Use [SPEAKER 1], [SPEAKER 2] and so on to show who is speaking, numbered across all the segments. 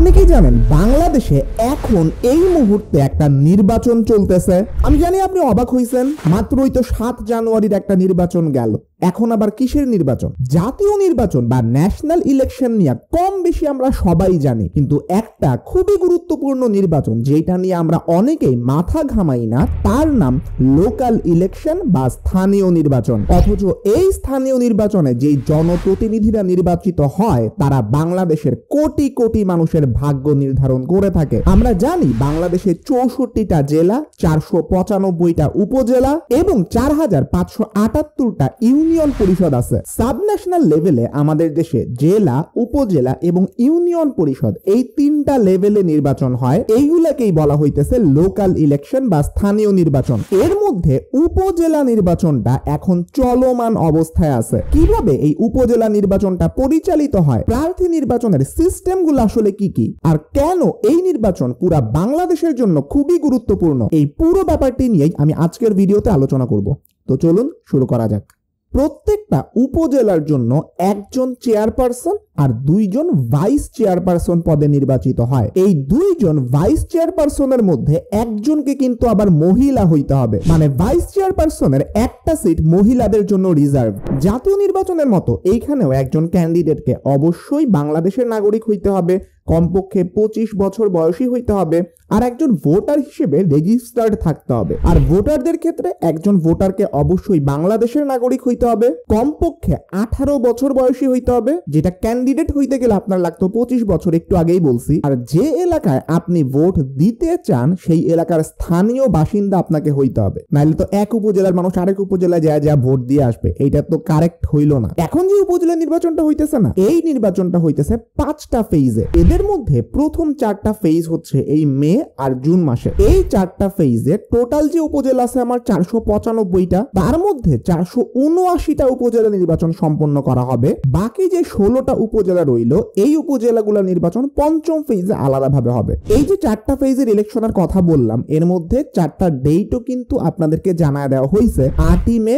[SPEAKER 1] আপনি কি জানেন বাংলাদেশে এখন এই মুহূর্তে একটা নির্বাচন চলতেছে? আমি জানি আপনি অবাক হইছেন, মাত্রই তো 7 জানুয়ারির একটা নির্বাচন গেল। এখন আবার কিসের নির্বাচন? জাতীয় নির্বাচন বা ন্যাশনাল ইলেকশন নিয়ে কম বেশি আমরা সবাই জানি, কিন্তু একটা খুবই গুরুত্বপূর্ণ নির্বাচন যেটা নিয়ে আমরা অনেকেই মাথা ঘামাই না, তার নাম লোকাল ইলেকশন বা স্থানীয় নির্বাচন। অথচ এই স্থানীয় নির্বাচনে যেই জনপ্রতিনিধিরা নির্বাচিত হয় তারা বাংলাদেশের কোটি কোটি মানুষের ভাগ্য নির্ধারণ করে থাকে। আমরা জানি বাংলাদেশে 64টা জেলা, 495টা উপজেলা এবং 4578টা ইউনিয়ন পরিষদ আছে। সাবন্যাশনাল লেভেলে আমাদের দেশে জেলা, উপজেলা এবং ইউনিয়ন পরিষদ এই 3টা লেভেলে নির্বাচন হয়। এইগুলাকেই বলা হইতেছে লোকাল ইলেকশন বা স্থানীয় নির্বাচন। এর মধ্যে উপজেলা নির্বাচনটা এখন চলমান অবস্থায় আছে। কিভাবে এই উপজেলা নির্বাচনটা পরিচালিত হয়, প্রার্থী নির্বাচনের সিস্টেমগুলো আসলে কি কি, আর কেন এই নির্বাচন পুরা বাংলাদেশের জন্য খুবই গুরুত্বপূর্ণ, এই পুরো ব্যাপারটি নিয়েই আমি আজকের ভিডিওতে আলোচনা করব। তো চলুন শুরু করা যাক। প্রত্যেকটা উপজেলার জন্য একজন চেয়ারপারসন আর 2জন ভাইস চেয়ারপারসন পদে নির্বাচিত হয়। এই 2জন ভাইস চেয়ারপারসনের মধ্যে একজনকে কিন্তু আবার মহিলা হইতে হবে, মানে ভাইস চেয়ারপারসনের একটা সিট মহিলাদের জন্য রিজার্ভ। জাতীয় নির্বাচনের মতো এইখানেও একজন ক্যান্ডিডেটকে অবশ্যই বাংলাদেশের নাগরিক হইতে হবে, কমপক্ষে 25 বছর বয়সী হইতে হবে, আর একজন ভোটার হিসেবে রেজিস্টার্ড থাকতে হবে। আর ভোটারদের ক্ষেত্রে একজন ভোটারকে অবশ্যই বাংলাদেশের নাগরিক হইতে হবে, কমপক্ষে 18 বছর বয়সী হইতে হবে, যেটা ক্যান্ডিডেট হইতে গেলে আপনার লাগতো 25 বছর, একটু আগেই বলছি। আর যে এলাকায় আপনি ভোট দিতে চান সেই এলাকার স্থানীয় বাসিন্দা আপনাকে হইতে হবে, নাইলে তো এক উপজেলার মানুষ আরেক উপজেলায় যা ভোট দিয়ে আসবে, এইটা তো কারেক্ট হইল না। এখন যে উপজেলা নির্বাচনটা হইতেছে না, এই নির্বাচনটা হইতেছে 5টা ফেজে। এদের মধ্যে প্রথম 4টা ফেজ হচ্ছে এই মে আর জুন মাসে। এই 4টা ফেজে টোটাল যে উপজেলা আছে আমার 495টা, তার মধ্যে 479টা উপজেলা নির্বাচন সম্পন্ন করা হবে। বাকি যে 16টা উপজেলা রইল, এই উপজেলাগুলোর নির্বাচন পঞ্চম ফেজে আলাদাভাবে হবে। এই যে 4টা ফেজের ইলেকশনের কথা বললাম, এর মধ্যে 4টা ডেটও কিন্তু আপনাদেরকে জানায় দেওয়া হয়েছে। 8ই মে,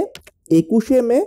[SPEAKER 1] 21শে মে,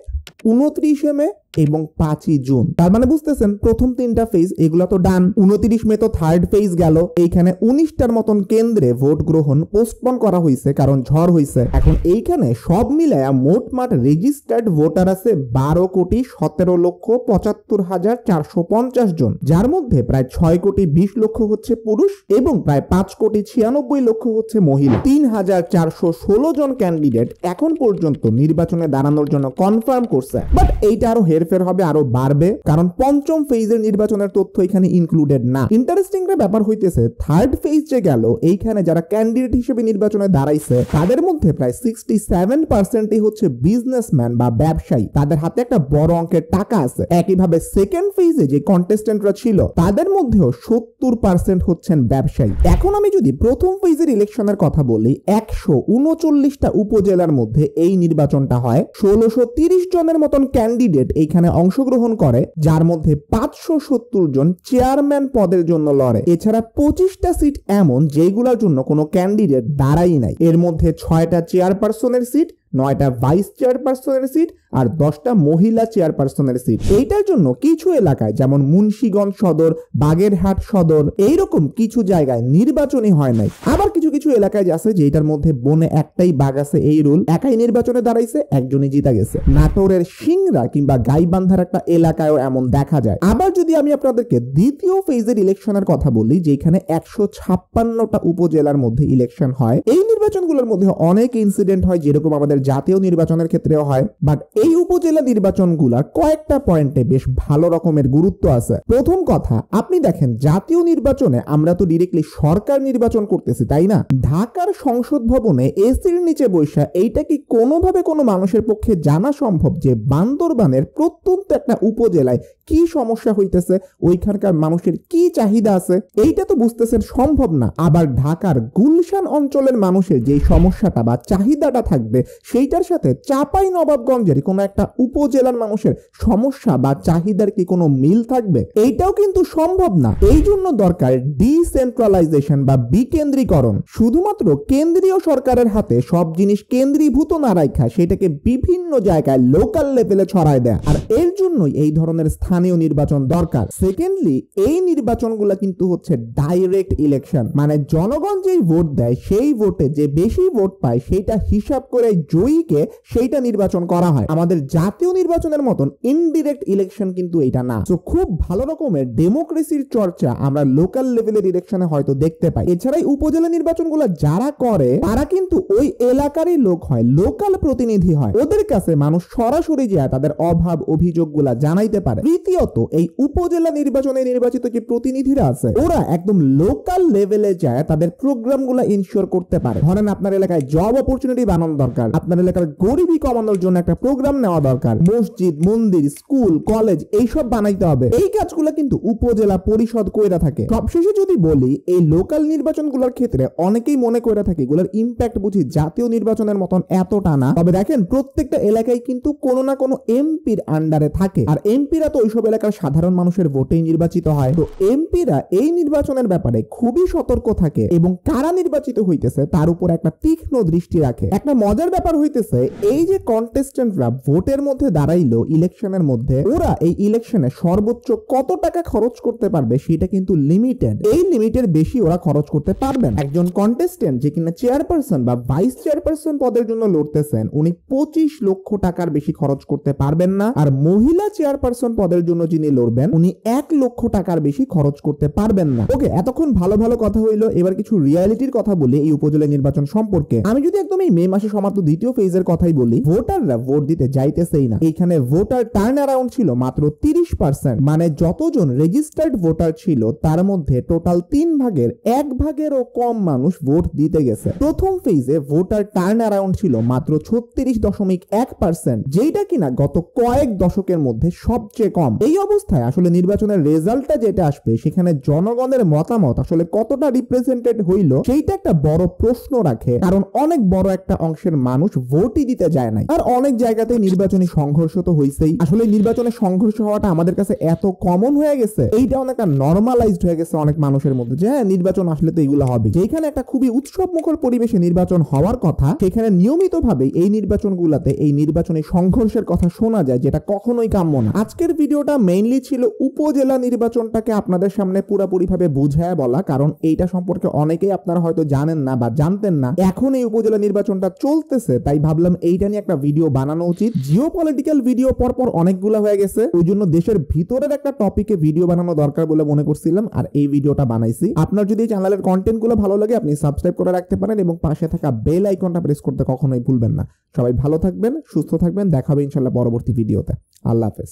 [SPEAKER 1] 29শে মে এবং 5ই জুন। তার মানে বুঝতেছেন প্রথম 3টা ফেজ এগুলো তো ডান। 29 মে তো থার্ড ফেজ গেল। এইখানে 19টার মতন কেন্দ্রে ভোট গ্রহণ পোস্টপন করা হয়েছে কারণ ঝড় হয়েছে। এখন এইখানে সব মিলায়া মোটমাট রেজিস্টার্ড ভোটার আছে 12,17,75,450 জন, যার মধ্যে প্রায় 6,20,00,000 হচ্ছে পুরুষ এবং প্রায় 5,96,00,000 হচ্ছে মহিলা। 3,416 জন ক্যান্ডিডেট এখন পর্যন্ত নির্বাচনে দাঁড়ানোর জন্য কনফার্ম করছে। বাট এইটা আরো হেরফের হবে, আরো বাড়বে, কারণ পঞ্চম ফেজের নির্বাচনের তথ্য এখানে ইনক্লুডেড না। ইন্টারেস্টিং ব্যাপার হইতেছে থার্ড ফেজ যে গেল, এইখানে যারা ক্যান্ডিডেট হিসেবে নির্বাচনে দাঁড়াইছে তাদের মধ্যে প্রায় 67%ই হচ্ছে বিজনেসম্যান বা ব্যবসায়ী, তাদের হাতে একটা বড় অঙ্কের টাকা আছে। একইভাবে সেকেন্ড ফেজে যে কন্টেস্টেন্টরা ছিল তাদের মধ্যেও 70% হচ্ছেন ব্যবসায়ী। এখন আমি যদি প্রথম ফেজের ইলেকশনের কথা বলি, 139টা উপজেলার মধ্যে এই নির্বাচনটা হয়। 1630 জনের মতন ক্যান্ডিডেট এইখানে অংশগ্রহণ করে, যার মধ্যে 570 জন চেয়ারম্যান পদের জন্য লড়ে। এছাড়া 25টা সিট এমন যেগুলোর জন্য কোনো ক্যান্ডিডেট দাঁড়াই নাই। এর মধ্যে 6টা চেয়ারপারসনের সিট, 9টা ভাইস চেয়ারপারসনের সিট আর 10টা মহিলা চেয়ারপারসনের সিট। এইটার জন্য কিছু এলাকায় যেমন মুন্সিগঞ্জ সদর, বাগেরহাট সদর, এইরকম কিছু জায়গায় নির্বাচনই হয় নাই। আবার কিছু কিছু এলাকায় আছে যেটার মধ্যে বনে একটাই বাঘ আছে, এই রুল, একাই নির্বাচনে দাঁড়াইছে, একজনই জিতা গেছে। নাটোরের সিংড়া কিংবা গাইবান্ধার একটা এলাকায়ও এমন দেখা যায়। আবার যদি আমি আপনাদেরকে দ্বিতীয় ফেজের ইলেকশনের কথা বলি, যেখানে 156টা উপজেলার মধ্যে ইলেকশন হয়, এই নির্বাচনগুলোর মধ্যে অনেক ইনসিডেন্ট হয়, যেরকম আমাদের জাতীয় নির্বাচনের ক্ষেত্রেও হয়। বাট এই উপজেলা নির্বাচনগুলোর কয়েকটা পয়েন্টে বেশ ভালো রকমের গুরুত্ব আছে। প্রথম কথা, আপনি দেখেন জাতীয় নির্বাচনে আমরা তো ডিরেক্টলি সরকার নির্বাচন করতেছি, তাই না? ঢাকার সংসদ ভবনে এসির নিচে বৈশা এইটা কি কোনোভাবে কোনো মানুষের পক্ষে জানা সম্ভব যে বান্দরবানের প্রত্যন্ত একটা উপজেলায় কি সমস্যা হইতেছে, ওইখানকার মানুষের কি চাহিদা আছে? এইটা তো বুঝতেছেন সম্ভব না। আবার ঢাকার গুলশান অঞ্চলের মানুষের যে সমস্যাটা বা চাহিদাটা থাকবে সেইটার সাথে চাঁপাইনবাবগঞ্জের কোনো একটা উপজেলার মানুষের সমস্যা বা চাহিদার কি কোনো মিল থাকবে? এইটাও কিন্তু সম্ভব না। এই জন্য দরকার ডিসেন্ট্রালাইজেশন বা বিকেন্দ্রীকরণ। শুধুমাত্র কেন্দ্রীয় সরকারের হাতে সব জিনিস কেন্দ্রীভূত না রাখা, সেটাকে বিভিন্ন জায়গায় লোকাল লেভেলে ছড়ায় দেয়। আর এর জন্যই এই ধরনের স্থানীয় নির্বাচন দরকার। সেকেন্ডলি, এই নির্বাচনগুলো কিন্তু হচ্ছে ডাইরেক্ট ইলেকশন, মানে জনগণ যেই ভোট দেয় সেই ভোটে যে বেশি ভোট পায় সেইটা হিসাব করে জয়ীকে সেইটা নির্বাচন করা হয়। আমাদের জাতীয় নির্বাচনের মতন ইনডিরেক্ট ইলেকশন কিন্তু এটা না। তো খুব ভালো রকমের ডেমোক্রেসির চর্চা আমরা লোকাল লেভেলের ইলেকশনে হয়তো দেখতে পাই। এছাড়াই উপজেলা নির্বাচনগুলো যারা করে তারা কিন্তু ওই এলাকারই লোক হয়, লোকাল প্রতিনিধি হয়। ওদের কাছে মানুষ সরাসরি যায় তাদের অভাব অভিযোগগুলা জানাইতে পারে। তৃতীয়ত, এই উপজেলা নির্বাচনে নির্বাচিত যে প্রতিনিধিরা আছে ওরা একদম লোকাল লেভেলে যায় তাদের প্রোগ্রামগুলো ইনশিওর করতে পারে। ধরেন আপনার এলাকায় জব অপরচুনিটি বানানো দরকার, আপনার এলাকার গরিবি কমানোর জন্য একটা প্রোগ্রাম নেওয়া দরকার, মসজিদ মন্দির স্কুল কলেজ এইসব বানাইতে হবে। এই কাজগুলো কিন্তু উপজেলা পরিষদ কইরা থাকে। সবশেষে যদি বলি, এই লোকাল নির্বাচনগুলোর ক্ষেত্রে অনেকেই মনে করে থাকে এগুলোর ইম্প্যাক্ট বুঝি জাতীয় নির্বাচনের মতন এতটা না। তবে দেখেন, প্রত্যেকটা এলাকায় কিন্তু কোনো না কোনো এমপির আন্ডারে থাকে, আর এমপিরা তো ওইসব এলাকার সাধারণ মানুষের ভোটেই নির্বাচিত হয়। তো এমপিরা এই নির্বাচনের ব্যাপারে খুবই সতর্ক থাকে এবং কারা নির্বাচিত হইতেছে তার উপর একটা তীক্ষ্ণ দৃষ্টি রাখে। একটা মজার ব্যাপার হইতেছে, এই যে কন্টেস্টেন্টরা ভোটের মধ্যে দাঁড়াইলো ইলেকশনের মধ্যে, ওরা এই ইলেকশনে সর্বোচ্চ কত টাকা খরচ করতে পারবে সেটা কিন্তু লিমিটেড। এই লিমিটের বেশি ওরা খরচ করতে পারবেন। একজন কন্টেস্টেন্ট যে কিনা চেয়ারপারসন বা ভাইস চেয়ারপারসন পদের জন্য লড়তেছেন, উনি 25 লক্ষ টাকার বেশি খরচ করতে পারবেন না। আর মহিলা চেয়ারপারসন পদের জন্য যিনি লড়বেন উনি 1 লক্ষ টাকার বেশি খরচ করতে পারবেন না। ওকে, এতক্ষণ ভালো ভালো কথা হইলো, এবার কিছু রিয়ালিটির কথা বলি এই উপজেলা নির্বাচন সম্পর্কে। আমি যদি একদম এই মে মাসে সমাপ্ত দ্বিতীয় ফেজের কথাই বলি, ভোটাররা ভোট দিতে যাইতেছেই না। এইখানে ভোটার টার্ন অ্যারাউন্ড ছিল মাত্র 30%, মানে যতজন রেজিস্টার্ড ভোটার ছিল তার মধ্যে টোটাল 3 ভাগের 1 ভাগেরও কম মানুষ ভোট দিতে গেছে। প্রথম ফেজে ভোটার টার্ন অ্যারাউন্ড ছিল মাত্র 36.1%, যেটা কিনা গত কয়েক দশকের মধ্যে সবচেয়ে কম। এই অবস্থায় আসলে নির্বাচনের রেজাল্টটা যেটা আসবে সেখানে জনগণের মতামত আসলে কতটা রিপ্রেজেন্টেড হইল সেইটা একটা বড় প্রশ্ন রাখে, কারণ অনেক বড় একটা অংশের মানুষ ভোটই দিতে যায় নাই। আর অনেক জায়গাতে নির্বাচনী সংঘর্ষ তো হইছেই। আসলে নির্বাচনে সংঘর্ষ হওয়াটা আমাদের কাছে এত কমন হয়ে গেছে, এইটা অনেকটা নরমালাইজড হয়ে গেছে অনেক মানুষের মধ্যে, যে হ্যাঁ নির্বাচন আসলে তো এগুলো হবে। যেখানে একটা খুবই উৎসব মুখর পরিবেশে নির্বাচন হওয়ার কথা, সেখানে নিয়মিতভাবে এই নির্বাচনগুলোতে এই নির্বাচনী সংঘর্ষের কথা শোনা যায়, যেটা কখনোই কাম্য না। আজকের ভিডিওটা মেইনলি ছিল উপজেলা নির্বাচনটাকে আপনাদের সামনে পুরোপুরিভাবে বুঝায় বলা, কারণ এইটা সম্পর্কে অনেকেই আপনারা হয়তো জানেন না বা জানতেন না। এখন এই উপজেলা নির্বাচনটা চলতেছে, তাই ভাবলাম এইটা নিয়ে একটা ভিডিও বানানো উচিত। জিওপলিটিক্যাল ভিডিও পরপর অনেকগুলো হয়ে গেছে, ওই জন্য দেশের ভিতরের একটা টপিকে ভিডিও বানানো দরকার বলে মনে করছিলাম, আর এই ভিডিওটা বানাইছি। আপনার যদি এই চ্যানেলের কন্টেন্টগুলো ভালো লাগে আপনি সাবস্ক্রাইব করে রাখতে পারেন এবং পাশে থাকা বেল আইকনটা প্রেস করতে কখনোই ভুলবেন না। সবাই ভালো থাকবেন, সুস্থ থাকবেন, দেখা হবে ইনশাআল্লাহ পরবর্তী ভিডিওতে। আল্লাহ হাফেজ।